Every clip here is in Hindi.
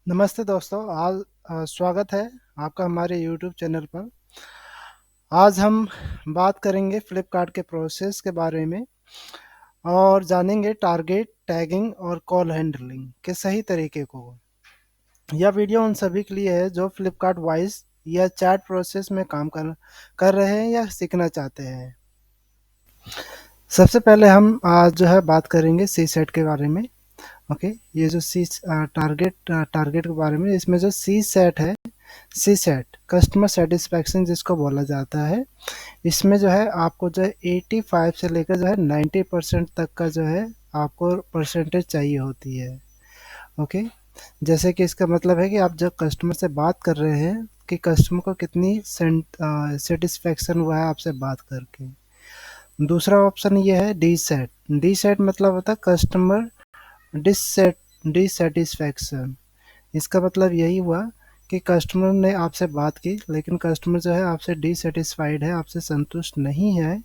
नमस्ते दोस्तों। आज स्वागत है आपका हमारे यूट्यूब चैनल पर। आज हम बात करेंगे फ्लिपकार्ट के प्रोसेस के बारे में और जानेंगे टारगेट, टैगिंग और कॉल हैंडलिंग के सही तरीके को। यह वीडियो उन सभी के लिए है जो फ्लिपकार्ट वॉइस या चैट प्रोसेस में काम कर रहे हैं या सीखना चाहते हैं। सबसे पहले हम आज जो है बात करेंगे सी सेट के बारे में। ओके, ये जो टारगेट के बारे में, इसमें जो सी सेट है, सी सेट कस्टमर सेटिस्फैक्शन जिसको बोला जाता है, इसमें जो है आपको जो है 85 से लेकर जो है 90% तक का जो है आपको परसेंटेज चाहिए होती है। ओके, जैसे कि इसका मतलब है कि आप जब कस्टमर से बात कर रहे हैं कि कस्टमर को कितनी सेटिस्फैक्शन हुआ है आपसे बात करके। दूसरा ऑप्शन ये है डी सेट। डी सेट मतलब होता है कस्टमर डिससेट डिससेटिस्फैक्शन। इसका मतलब यही हुआ कि कस्टमर ने आपसे बात की लेकिन कस्टमर जो है आपसे डिससेटिस्फाइड है, आपसे संतुष्ट नहीं है,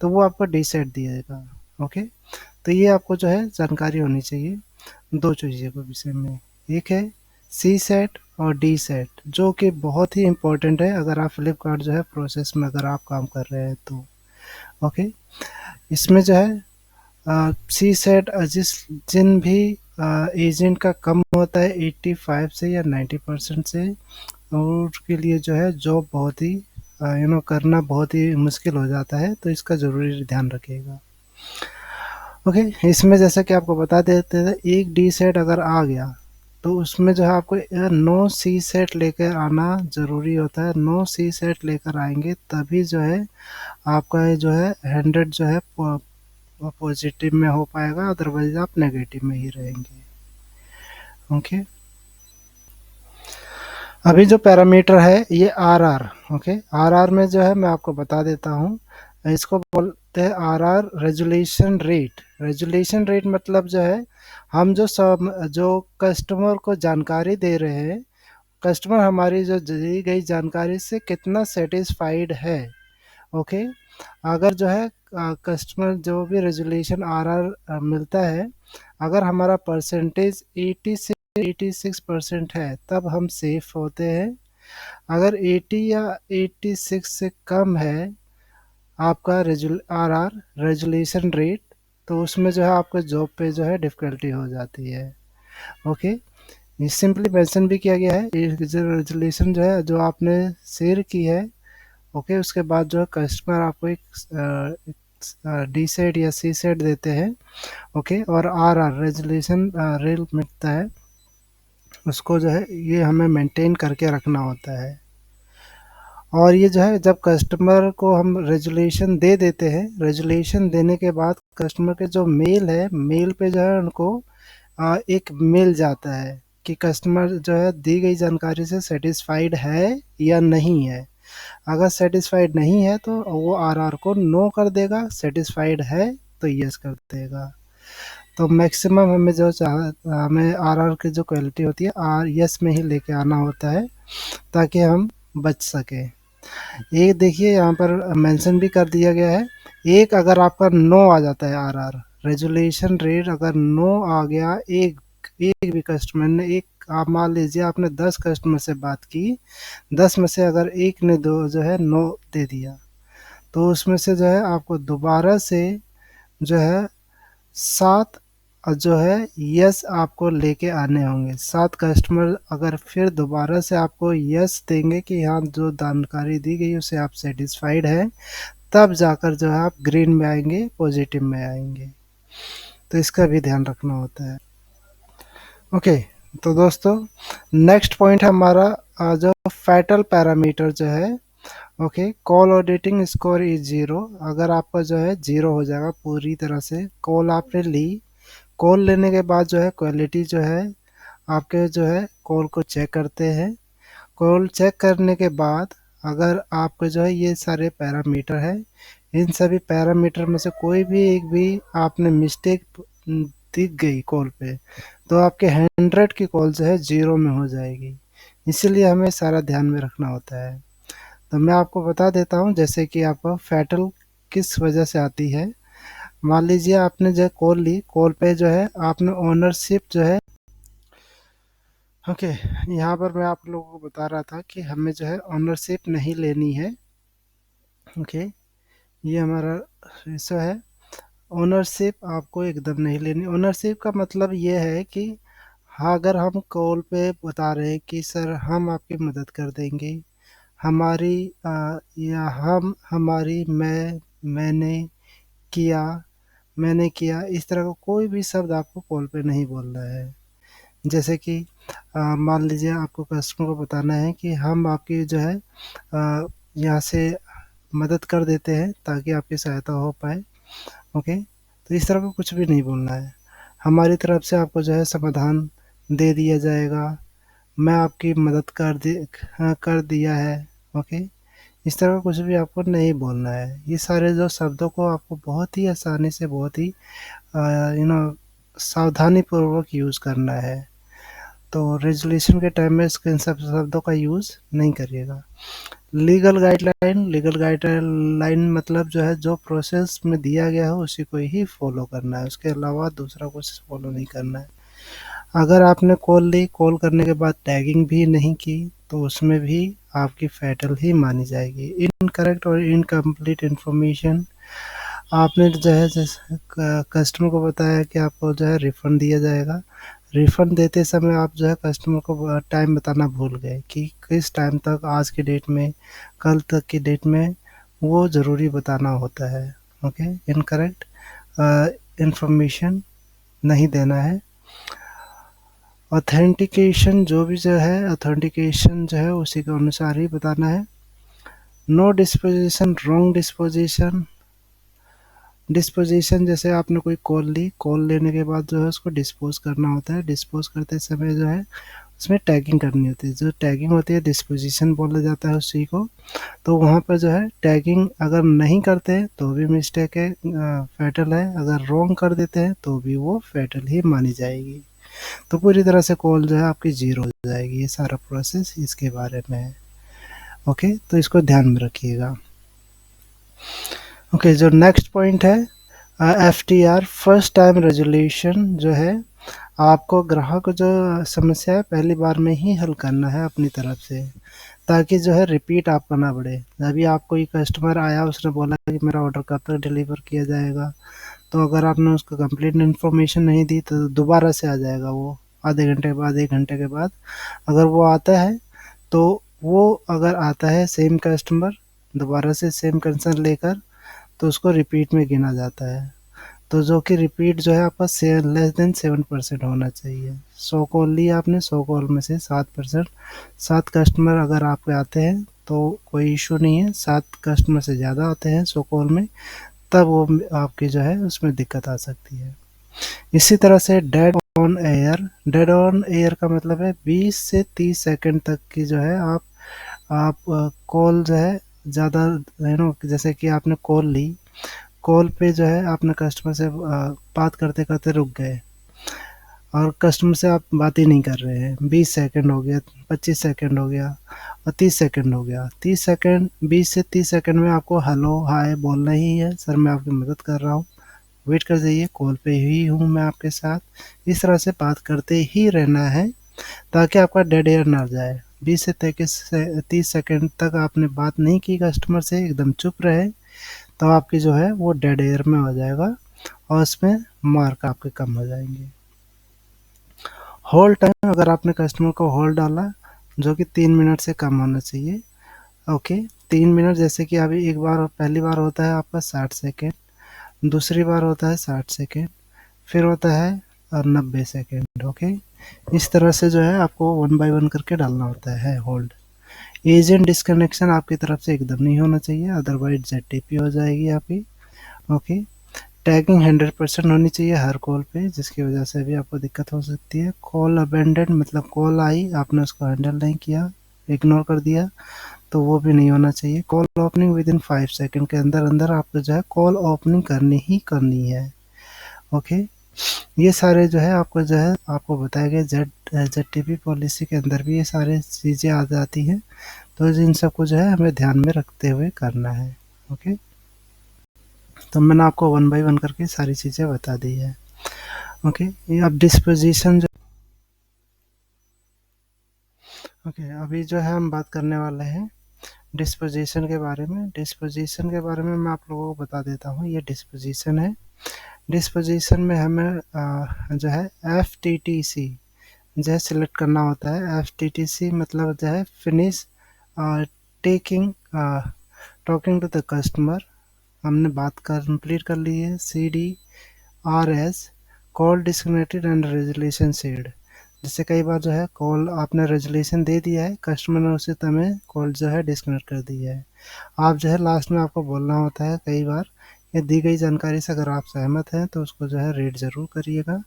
तो वो आपको डिससेट दिएगा। ओके, तो ये आपको जो है जानकारी होनी चाहिए दो चीज़ों के विषय में। एक है सी सेट और डी सेट, जो कि बहुत ही इम्पोर्टेंट है अगर आप फ्लिपकार्ट जो है प्रोसेस में अगर आप काम कर रहे हैं तो। ओके, इसमें जो है सी सेट जिन भी एजेंट का कम होता है 85 से या 90% से, और उसके लिए जो है जॉब बहुत ही करना बहुत ही मुश्किल हो जाता है, तो इसका ज़रूरी ध्यान रखिएगा। ओके, इसमें जैसा कि आपको बता देते हैं, एक डी सेट अगर आ गया तो उसमें जो है आपको नो सी सेट लेकर आना ज़रूरी होता है। नो सी सेट लेकर आएंगे तभी जो है आपका ये जो है 100 जो है पॉजिटिव में हो पाएगा, अदरवाइज आप नेगेटिव में ही रहेंगे। ओके, अभी जो पैरामीटर है ये आर। ओके, आर में जो है मैं आपको बता देता हूँ। इसको बोलते हैं R resolution rate. Resolution rate मतलब जो है हम जो कस्टमर को जानकारी दे रहे हैं, कस्टमर हमारी जो दी गई जानकारी से कितना सेटिस्फाइड है। ओके, अगर जो है कस्टमर जो भी रेजुलेशन आर मिलता है, अगर हमारा परसेंटेज 80 से 86% है तब हम सेफ होते हैं। अगर 80 या 86 से कम है आपका आर रेजुलेशन रेट, तो उसमें जो है आपको जॉब पे जो है डिफ़िकल्टी हो जाती है। ओके, ये सिंपली मेंशन भी किया गया है, ये जो रेजुलेशन जो है जो आपने शेयर की है। ओके, उसके बाद जो है कस्टमर आपको एक डी सेट या सी सेट देते हैं। ओके, और आर रेजुलेशन रेल मिलता है, उसको जो है ये हमें मेंटेन करके रखना होता है। और ये जो है जब कस्टमर को हम रेजुलेशन दे देते हैं, रेजुलेशन देने के बाद कस्टमर के जो मेल है, मेल पे जो है उनको एक मेल जाता है कि कस्टमर जो है दी गई जानकारी से सेटिस्फाइड है या नहीं है। अगर सेटिस्फाइड नहीं है तो वो आर को नो कर देगा, सेटिस्फाइड है तो यस कर देगा। तो मैक्सिमम हमें आर की जो क्वालिटी होती है आर यस में ही लेके आना होता है ताकि हम बच सके। ये देखिए यहाँ पर मेंशन भी कर दिया गया है। एक अगर आपका नो आ जाता है आर रेजुलेशन रेट अगर नो आ गया, एक एक भी कस्टमर ने, एक आप मान लीजिए आपने 10 कस्टमर से बात की, 10 में से अगर एक ने दो जो है नो दे दिया, तो उसमें से जो है आपको दोबारा से जो है 7 जो है यस आपको लेके आने होंगे। 7 कस्टमर अगर फिर दोबारा से आपको यस देंगे कि हाँ जो जानकारी दी गई उससे आप सेटिस्फाइड हैं, तब जाकर जो है आप ग्रीन में आएंगे, पॉजिटिव में आएंगे। तो इसका भी ध्यान रखना होता है। ओके, तो दोस्तों नेक्स्ट पॉइंट है हमारा जो फैटल पैरामीटर जो है। Okay, call auditing score is zero. अगर आपका जो है जीरो हो जाएगा पूरी तरह से, कॉल आपने ली, कॉल लेने के बाद जो है क्वालिटी जो है आपके जो है कॉल को चेक करते हैं। कॉल चेक करने के बाद अगर आपके जो है ये सारे पैरामीटर है, इन सभी पैरामीटर में से कोई भी एक भी आपने मिस्टेक दिख गई कॉल पे, तो आपके 100 की कॉल जो है जीरो में हो जाएगी। इसीलिए हमें सारा ध्यान में रखना होता है। तो मैं आपको बता देता हूँ जैसे कि आपका फैटल किस वजह से आती है। मान लीजिए आपने जो कॉल ली, कॉल पे जो है आपने ओनरशिप जो है ओके, यहाँ पर मैं आप लोगों को बता रहा था कि हमें जो है ओनरशिप नहीं लेनी है। ओके, ये हमारा हिस्सा है। ओनरशिप आपको एकदम नहीं लेनी। ओनरशिप का मतलब ये है कि हाँ, अगर हम कॉल पे बता रहे हैं कि सर हम आपकी मदद कर देंगे, हमारी या हम हमारी मैंने किया मैंने किया, इस तरह का कोई भी शब्द आपको कॉल पे नहीं बोलना है। जैसे कि मान लीजिए आपको कस्टमर को बताना है कि हम आपकी जो है यहाँ से मदद कर देते हैं ताकि आपकी सहायता हो पाए। ओके, तो इस तरह का कुछ भी नहीं बोलना है। हमारी तरफ से आपको जो है समाधान दे दिया जाएगा, मैं आपकी मदद कर दिया है। ओके, इस तरह का कुछ भी आपको नहीं बोलना है। ये सारे जो शब्दों को आपको बहुत ही आसानी से, बहुत ही यू नो सावधानी पूर्वक यूज़ करना है। तो रेज़ोल्यूशन के टाइम में इसके इन सब शब्दों का यूज़ नहीं करिएगा। लीगल गाइडलाइन मतलब जो है, जो प्रोसेस में दिया गया है उसी को ही फॉलो करना है, उसके अलावा दूसरा कुछ फॉलो नहीं करना है। अगर आपने कॉल ली, कॉल करने के बाद टैगिंग भी नहीं की, तो उसमें भी आपकी फेटल ही मानी जाएगी। इनकरेक्ट और इनकम्प्लीट इन्फॉर्मेशन, आपने जो है जैसे कस्टमर को बताया कि आपको जो है रिफंड दिया जाएगा। रिफंड देते समय आप जो है कस्टमर को टाइम बताना भूल गए कि किस टाइम तक, आज की डेट में, कल तक की डेट में, वो ज़रूरी बताना होता है। ओके, इनकरेक्ट इन्फॉर्मेशन नहीं देना है। ऑथेंटिकेशन जो है उसी के अनुसार ही बताना है। No disposition, wrong disposition. Disposition जैसे आपने कोई कॉल ली, कॉल लेने के बाद जो है उसको डिस्पोज करना होता है। डिस्पोज करते समय जो है उसमें टैगिंग करनी होती है। जो टैगिंग होती है डिस्पोजिशन बोला जाता है उसी को। तो वहाँ पर जो है टैगिंग अगर नहीं करते हैं तो भी मिस्टेक है, फैटल है। अगर रॉन्ग कर देते हैं तो भी वो फैटल ही मानी जाएगी। तो पूरी तरह से कॉल जो है आपकी जीरो हो जाएगी। ये सारा प्रोसेस इसके बारे में है। ओके, तो इसको ध्यान में रखिएगा। ओके, जो नेक्स्ट पॉइंट है एफटीआर, फर्स्ट टाइम रेजोल्यूशन, जो है आपको ग्राहक को जो समस्या है पहली बार में ही हल करना है अपनी तरफ से, ताकि जो है रिपीट आपका ना बढ़े। अभी आप कोई कस्टमर आया, उसने बोला कि मेरा ऑर्डर कब तक डिलीवर किया जाएगा, तो अगर आपने उसको कंप्लीट इन्फॉर्मेशन नहीं दी तो दोबारा से आ जाएगा वो आधे घंटे के बाद, 1 घंटे के बाद। अगर वो आता है तो वो अगर आता है सेम कस्टमर दोबारा से सेम कंसर्न लेकर, तो उसको रिपीट में गिना जाता है। तो जो कि रिपीट जो है आपका लेस देन 7% होना चाहिए। 100 कॉल ली आपने, 100 कॉल में से 7%, 7 कस्टमर अगर आपके आते हैं तो कोई इशू नहीं है। 7 कस्टमर से ज़्यादा आते हैं 100 कॉल में, तब वो आपकी जो है उसमें दिक्कत आ सकती है। इसी तरह से डेड ऑन एयर का मतलब है 20 से 30 सेकंड तक की जो है आप कॉल जो है ज़्यादा, जैसे कि आपने कॉल ली, कॉल पे जो है आपने कस्टमर से बात करते करते रुक गए और कस्टमर से आप बात ही नहीं कर रहे हैं। 20 सेकंड हो गया, 25 सेकंड हो गया और 30 सेकंड हो गया। 30 सेकंड, 20 से 30 सेकंड में आपको हेलो हाय बोलना ही है, सर मैं आपकी मदद कर रहा हूँ, वेट कर जाइए, कॉल पे ही हूँ मैं आपके साथ। इस तरह से बात करते ही रहना है ताकि आपका डेड एयर ना जाए। 20 से 30 सेकंड तक आपने बात नहीं की कस्टमर से, एकदम चुप रहे, तो आपकी जो है वो डेड एयर में हो जाएगा और उसमें मार्क आपके कम हो जाएंगे। होल्ड टाइम, अगर आपने कस्टमर को होल्ड डाला जो कि 3 मिनट से कम होना चाहिए। ओके, 3 मिनट, जैसे कि अभी एक बार पहली बार होता है आपका 60 सेकेंड, दूसरी बार होता है 60 सेकेंड, फिर होता है 90 सेकेंड। ओके, इस तरह से जो है आपको 1 बाय 1 करके डालना होता है होल्ड। एजेंट डिस्कनेक्शन आपकी तरफ से एकदम नहीं होना चाहिए, अदरवाइज जेटीपी हो जाएगी आपकी। ओके, टैगिंग 100% होनी चाहिए हर कॉल पे, जिसकी वजह से भी आपको दिक्कत हो सकती है। कॉल अबेंडेड मतलब कॉल आई, आपने उसको हैंडल नहीं किया, इग्नोर कर दिया, तो वो भी नहीं होना चाहिए। Call opening with in 5 second के अंदर अंदर आपको जो है कॉल ओपनिंग करनी ही करनी है। ओके, ये सारे जो है आपको बताया गया जेड पॉलिसी के अंदर भी ये सारे चीज़ें आ जाती हैं। तो इन सबको जो है हमें ध्यान में रखते हुए करना है। ओके, तो मैंने आपको 1 बाय 1 करके सारी चीज़ें बता दी है। ओके, ये अब डिस्पोजिशन जो ओके, अभी जो है हम बात करने वाले हैं डिस्पोजिशन के बारे में। डिस्पोजिशन के बारे में मैं आप लोगों को बता देता हूँ, ये डिस्पोजिशन है। डिस्पोजिशन में हमें जो है एफ टी टी सी जो है सिलेक्ट करना होता है। एफ टी टी सी मतलब जो है finish taking talking to the customer, हमने बात कंप्लीट कर ली है। C D R S call disconnected and resolution said, जैसे कई बार जो है कॉल आपने रेजोल्यूशन दे दिया है, कस्टमर ने उसी समय कॉल जो है डिस्कनेक्ट कर दी है। आप जो है लास्ट में आपको बोलना होता है कई बार, ये दी गई जानकारी से अगर आप सहमत हैं तो उसको जो है रीड ज़रूर करिएगा।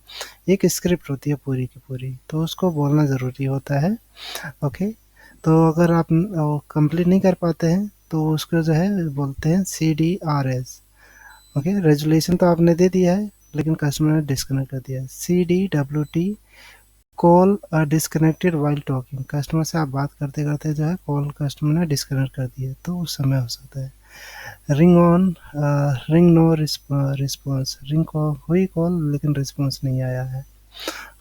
एक स्क्रिप्ट होती है पूरी की पूरी, तो उसको बोलना ज़रूरी होता है। ओके, तो अगर आप कंप्लीट नहीं कर पाते हैं तो उसको जो है बोलते हैं C D R S. Okay, resolution तो आपने दे दिया है लेकिन कस्टमर ने डिस्कनेक्ट कर दिया है। C D W T call disconnected while talking, customer से आप बात करते करते जो है कॉल कस्टमर ने डिस्कनेक्ट कर दी है, तो उस समय हो सकता है। Ring on ring no response, ring call हुई कॉल लेकिन रिस्पॉन्स नहीं आया है।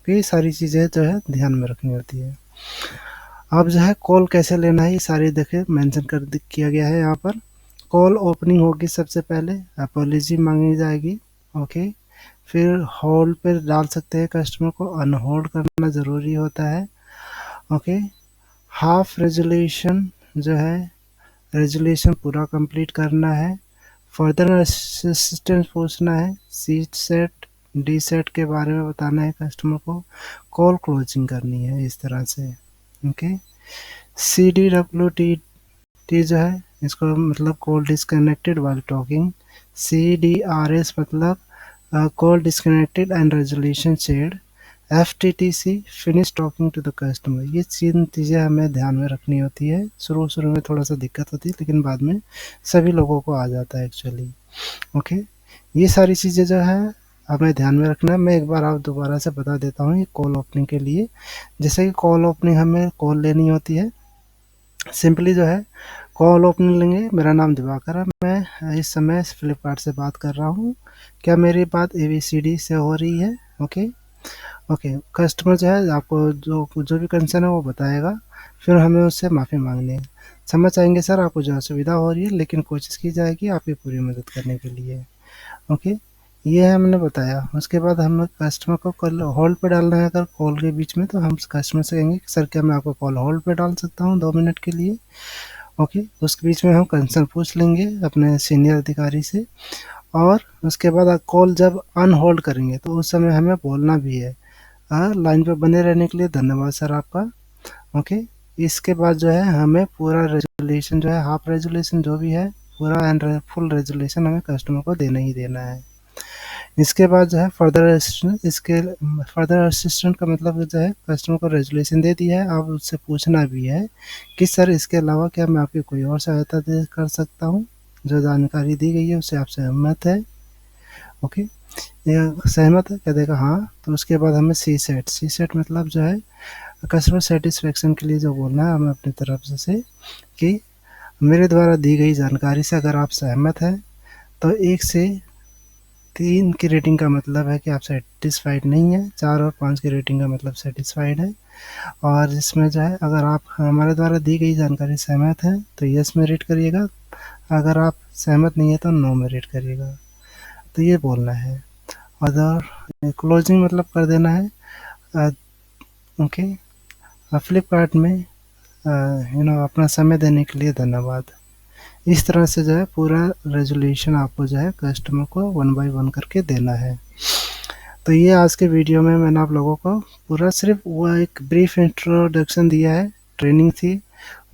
तो ये सारी चीज़ें जो है ध्यान में रखनी होती है। अब जो है कॉल कैसे लेना है ये सारी देखिए मेंशन कर किया गया है यहाँ पर। कॉल ओपनिंग होगी सबसे पहले, अपॉलॉजी मांगी जाएगी। ओके, फिर होल्ड पे डाल सकते हैं, कस्टमर को अनहोल्ड करना ज़रूरी होता है। ओके, हाफ रेजोल्यूशन जो है रेजोल्यूशन पूरा कंप्लीट करना है। फर्दर असिस्टेंस पूछना है, सीट सेट डी सेट के बारे में बताना है कस्टमर को। कॉल क्लोजिंग करनी है इस तरह से। Okay, C D W T T जो है इसको मतलब call disconnected while talking. C D R S मतलब call disconnected and resolution shared. F T T C finish talking to the customer. ये तीन चीज़ें हमें ध्यान में रखनी होती है। शुरू शुरू में थोड़ा सा दिक्कत होती है लेकिन बाद में सभी लोगों को आ जाता है एक्चुअली। ओके, ये सारी चीज़ें जो है हमें ध्यान में रखना है। मैं एक बार आप दोबारा से बता देता हूँ ये कॉल ओपनिंग के लिए। जैसे कि कॉल ओपनिंग हमें कॉल लेनी होती है, सिंपली जो है कॉल ओपनिंग लेंगे। मेरा नाम दिवाकर है, मैं इस समय फ्लिपकार्ट से बात कर रहा हूँ, क्या मेरी बात ABCD से हो रही है? ओके ओके, कस्टमर जो है आपको जो जो भी कंसर्न है वो बताएगा, फिर हमें उससे माफ़ी मांगनी है। समझ आएंगे सर आपको जो असुविधा हो रही है, लेकिन कोशिश की जाएगी आपकी पूरी मदद करने के लिए। ओके, ये हमने बताया। उसके बाद हम कस्टमर को कॉल होल्ड पे डालना है, अगर कॉल के बीच में तो हम कस्टमर से कहेंगे कि सर क्या मैं आपको कॉल होल्ड पे डाल सकता हूँ 2 मिनट के लिए। ओके, उसके बीच में हम कंसर्न पूछ लेंगे अपने सीनियर अधिकारी से। और उसके बाद कॉल जब अनहोल्ड करेंगे तो उस समय हमें बोलना भी है। लाइन पे बने रहने के लिए धन्यवाद सर आपका। ओके, इसके बाद जो है हमें पूरा रेजोल्यूशन जो है, हाफ रेजोल्यूशन जो भी है, पूरा एंड फुल रेजोल्यूशन हमें कस्टमर को देना ही देना है। इसके बाद जो है फर्दर असिस्टेंट, इसके फर्दर असिस्टेंट का मतलब जो है कस्टमर को रेजोल्यूशन दे दिया है, अब उससे पूछना भी है कि सर इसके अलावा क्या मैं आपकी कोई और सहायता दे कर सकता हूँ? जो जानकारी दी गई है उससे आप सहमत है? ओके, ये सहमत है? कह देगा हाँ। तो उसके बाद हमें सी सेट मतलब जो है कस्टमर सेटिस्फेक्शन के लिए जो बोलना है हमें अपनी तरफ से कि मेरे द्वारा दी गई जानकारी से अगर आप सहमत हैं तो 1 से 3 की रेटिंग का मतलब है कि आप सेटिस्फाइड नहीं है, 4 और 5 की रेटिंग का मतलब सेटिस्फाइड है। और इसमें जो है अगर आप हमारे द्वारा दी गई जानकारी सहमत हैं तो यस में रेट करिएगा, अगर आप सहमत नहीं है तो नो में रेट करिएगा। तो ये बोलना है। अदर क्लोजिंग मतलब कर देना है। ओके, फ्लिपकार्ट में अपना समय देने के लिए धन्यवाद। इस तरह से जो है पूरा रेजोल्यूशन आपको जो है कस्टमर को 1 बाय 1 करके देना है। तो ये आज के वीडियो में मैंने आप लोगों को पूरा सिर्फ वो एक ब्रीफ इंट्रोडक्शन दिया है, ट्रेनिंग थी।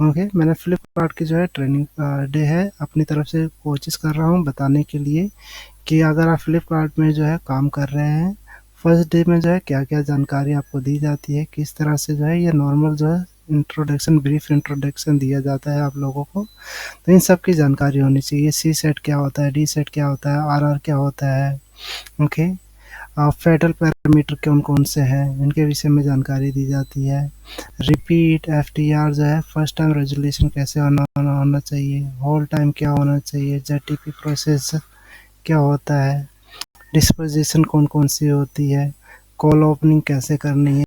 ओके, मैंने फ्लिपकार्ट की जो है ट्रेनिंग डे है अपनी तरफ से कोशिश कर रहा हूँ बताने के लिए कि अगर आप फ्लिपकार्ट में जो है काम कर रहे हैं, फर्स्ट डे में जो है क्या क्या जानकारी आपको दी जाती है, किस तरह से जो है ये नॉर्मल जो है इंट्रोडक्शन, ब्रीफ इंट्रोडक्शन दिया जाता है आप लोगों को, तो इन सब की जानकारी होनी चाहिए। सी सेट क्या होता है, डी सेट क्या होता है, आर आर क्या होता है। ओके, फेडरल पैरामीटर कौन कौन से हैं इनके विषय में जानकारी दी जाती है। रिपीट FTR जो है फर्स्ट टाइम रेजोल्यूशन कैसे होना चाहिए, होल टाइम क्या होना चाहिए, ZTP प्रोसेस क्या होता है, डिस्पोजिशन कौन कौन सी होती है, कॉल ओपनिंग कैसे करनी है।